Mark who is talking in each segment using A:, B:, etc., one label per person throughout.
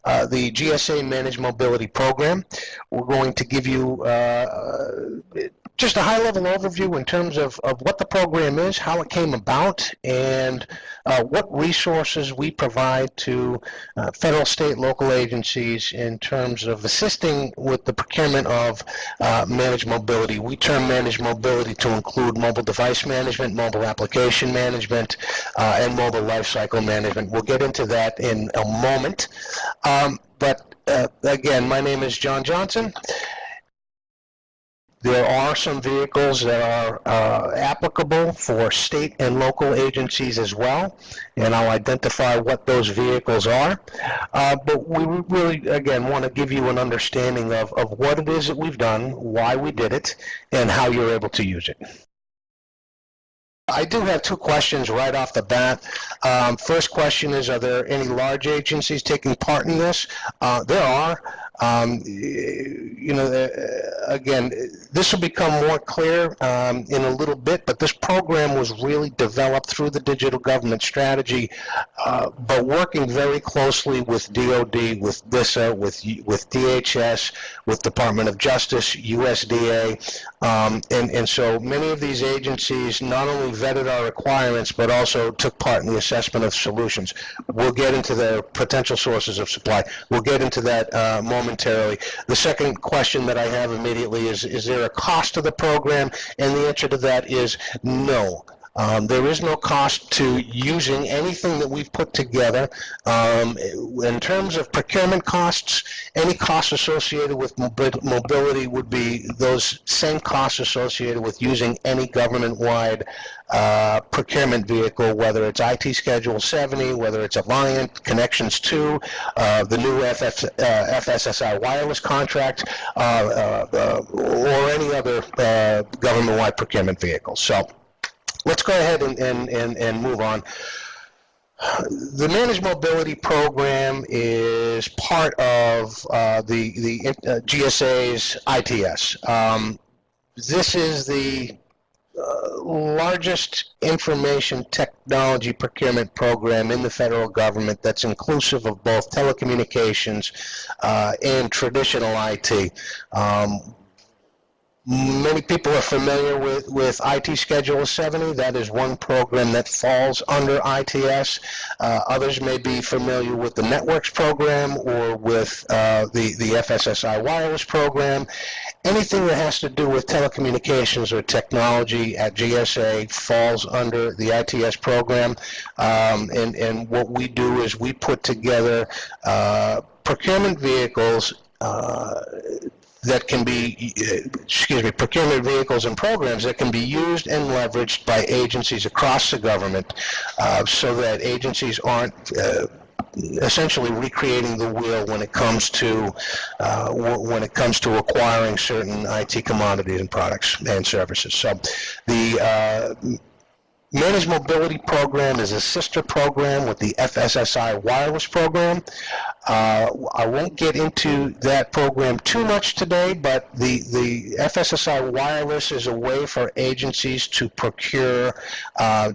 A: the GSA Managed Mobility Program. We're going to give you just a high-level overview in terms of what the program is, how it came about, and what resources we provide to federal, state, local agencies in terms of assisting with the procurement of managed mobility. We term managed mobility to include mobile device management, mobile application management, and mobile lifecycle management. We'll get into that in a moment. But again, my name is John Johnson. There are some vehicles that are applicable for state and local agencies as well, and I'll identify what those vehicles are. But we really, again, want to give you an understanding of what it is that we've done, why we did it, and how you're able to use it. I do have two questions right off the bat. First question is, are there any large agencies taking part in this? There are. Again, this will become more clear in a little bit, but this program was really developed through the digital government strategy, but working very closely with DOD, with DISA, with DHS, with Department of Justice, USDA, and so many of these agencies not only vetted our requirements, but also took part in the assessment of solutions. We'll get into the potential sources of supply. We'll get into that momentarily. The second question that I have immediately is there a cost to the program? And the answer to that is no. There is no cost to using anything that we've put together. In terms of procurement costs, any costs associated with mobility would be those same costs associated with using any government-wide procurement vehicle, whether it's IT Schedule 70, whether it's Alliant, Connections 2, the new FSSI wireless contract, or any other government-wide procurement vehicle. So let's go ahead and move on. The Managed Mobility Program is part of the GSA's ITS. This is the largest information technology procurement program in the federal government that's inclusive of both telecommunications and traditional IT. Many people are familiar with IT Schedule 70. That is one program that falls under ITS. Others may be familiar with the Networks program or with the FSSI wireless program. Anything that has to do with telecommunications or technology at GSA falls under the ITS program. And what we do is we put together procurement vehicles that can be, procurement vehicles and programs that can be used and leveraged by agencies across the government, so that agencies aren't essentially recreating the wheel when it comes to acquiring certain IT commodities and products and services. So the Managed Mobility Program is a sister program with the FSSI wireless program. I won't get into that program too much today, but the FSSI wireless is a way for agencies to procure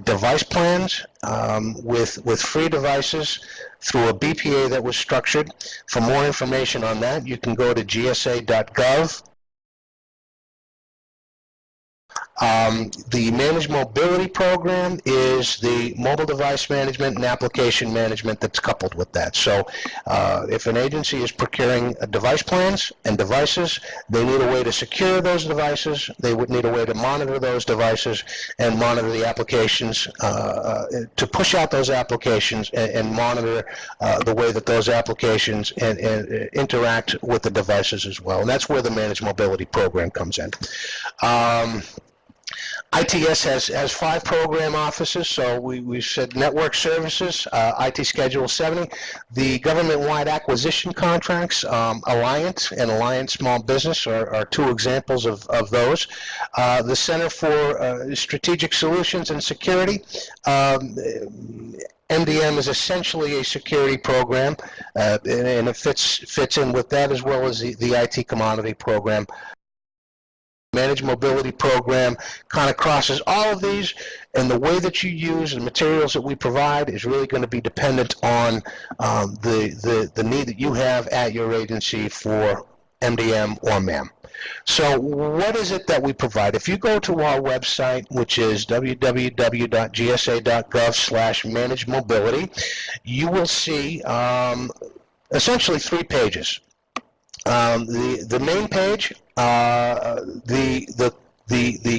A: device plans with free devices through a BPA that was structured. For more information on that, you can go to gsa.gov. The Managed Mobility Program is the mobile device management and application management that's coupled with that. So if an agency is procuring device plans and devices, they need a way to secure those devices. They would need a way to monitor those devices and monitor the applications, to push out those applications and monitor the way that those applications and interact with the devices as well. And that's where the Managed Mobility Program comes in. ITS has 5 program offices, so we said network services, IT Schedule 70, the government-wide acquisition contracts, Alliant and Alliant Small Business are 2 examples of those. The Center for Strategic Solutions and Security, MDM is essentially a security program, and it fits in with that, as well as the IT commodity program. Managed Mobility Program kind of crosses all of these, and the way that you use the materials that we provide is really going to be dependent on the need that you have at your agency for MDM or MAM. So what is it that we provide? If you go to our website, which is www.gsa.gov/managedmobility, you will see essentially 3 pages. The main page, the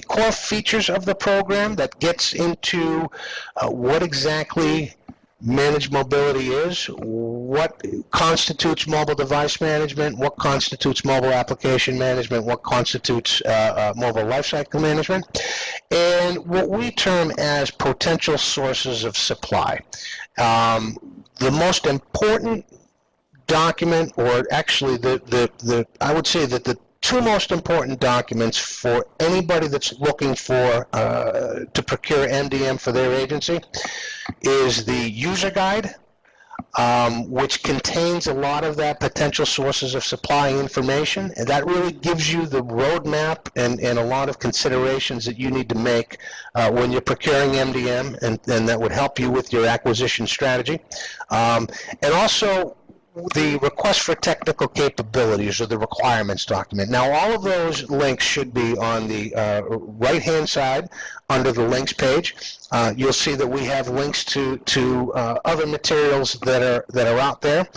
A: core features of the program that gets into what exactly managed mobility is, what constitutes mobile device management, what constitutes mobile application management, what constitutes mobile lifecycle management, and what we term as potential sources of supply. The most important document, or actually I would say that the 2 most important documents for anybody that's looking for to procure MDM for their agency is the user guide, which contains a lot of that potential sources of supply information, and that really gives you the roadmap and a lot of considerations that you need to make when you're procuring MDM, and that would help you with your acquisition strategy. And also the request for technical capabilities, or the requirements document. Now, all of those links should be on the right-hand side under the links page. You'll see that we have links to other materials that are out there.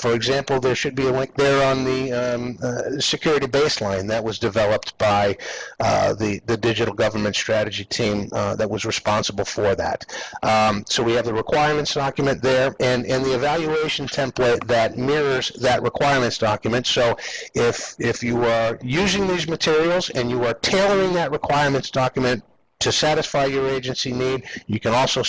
A: For example, there should be a link there on the security baseline that was developed by the digital government strategy team that was responsible for that. So we have the requirements document there, and the evaluation template that mirrors that requirements document. So if you are using these materials and you are tailoring that requirements document to satisfy your agency need, you can also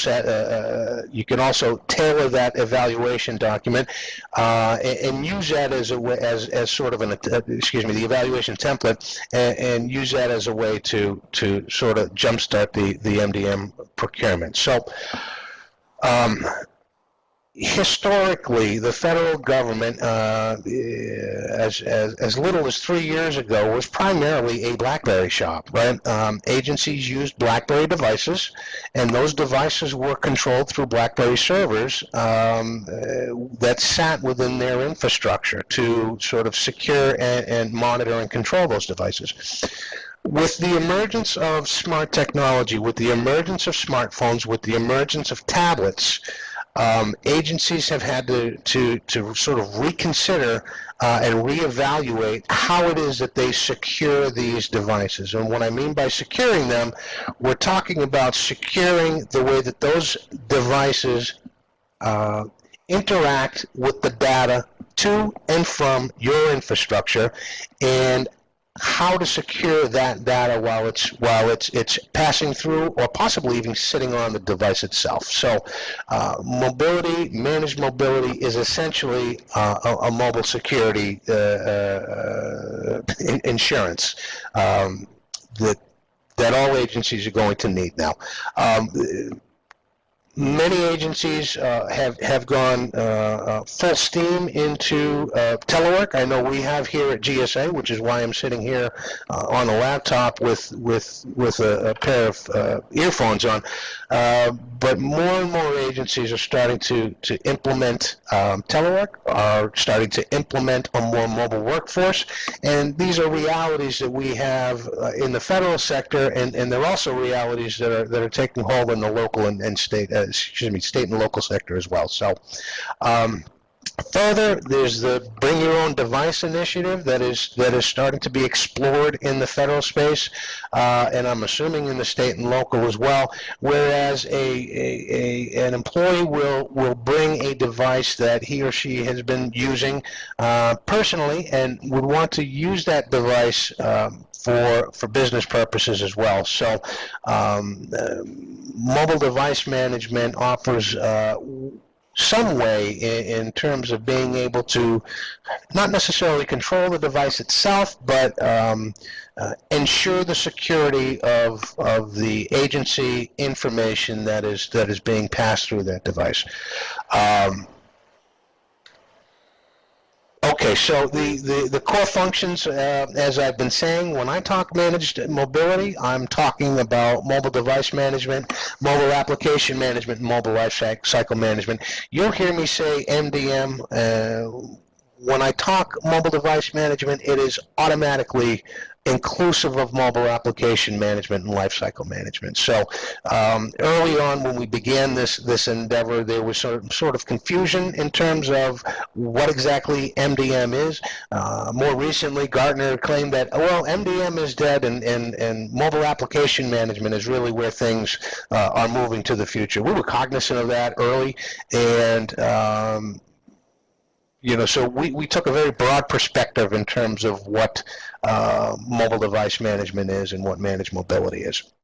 A: tailor that evaluation document and use that as a way, as sort of the evaluation template, and use that as a way to sort of jumpstart the MDM procurement. So historically, the federal government, as little as 3 years ago, was primarily a BlackBerry shop, right? Agencies used BlackBerry devices, and those devices were controlled through BlackBerry servers that sat within their infrastructure to sort of secure and monitor and control those devices. With the emergence of smart technology, with the emergence of smartphones, with the emergence of tablets, agencies have had to sort of reconsider and reevaluate how it is that they secure these devices. And what I mean by securing them, we're talking about securing the way that those devices interact with the data to and from your infrastructure, and how to secure that data while it's passing through, or possibly even sitting on the device itself. So mobility, managed mobility, is essentially a mobile security insurance that all agencies are going to need now. Many agencies have gone full steam into telework. I know we have here at GSA, which is why I'm sitting here on a laptop with a pair of earphones on. But more and more agencies are starting to implement telework, are starting to implement a more mobile workforce, and these are realities that we have in the federal sector, and they're also realities that are taking hold in the local and state and local sector as well. So further, there's the Bring Your Own Device initiative that is starting to be explored in the federal space, and I'm assuming in the state and local as well, whereas an employee will bring a device that he or she has been using personally and would want to use that device for business purposes as well. So mobile device management offers some way in terms of being able to not necessarily control the device itself, but ensure the security of the agency information that is being passed through that device. Okay, Okay, so the core functions, as I've been saying, when I talk managed mobility, I'm talking about mobile device management, mobile application management, and mobile life cycle management. You'll hear me say MDM. When I talk mobile device management, it is automatically inclusive of mobile application management and lifecycle management. So early on when we began this endeavor, there was sort of confusion in terms of what exactly MDM is. More recently, Gartner claimed that, well, MDM is dead and mobile application management is really where things are moving to the future. We were cognizant of that early, and so we took a very broad perspective in terms of what mobile device management is and what managed mobility is.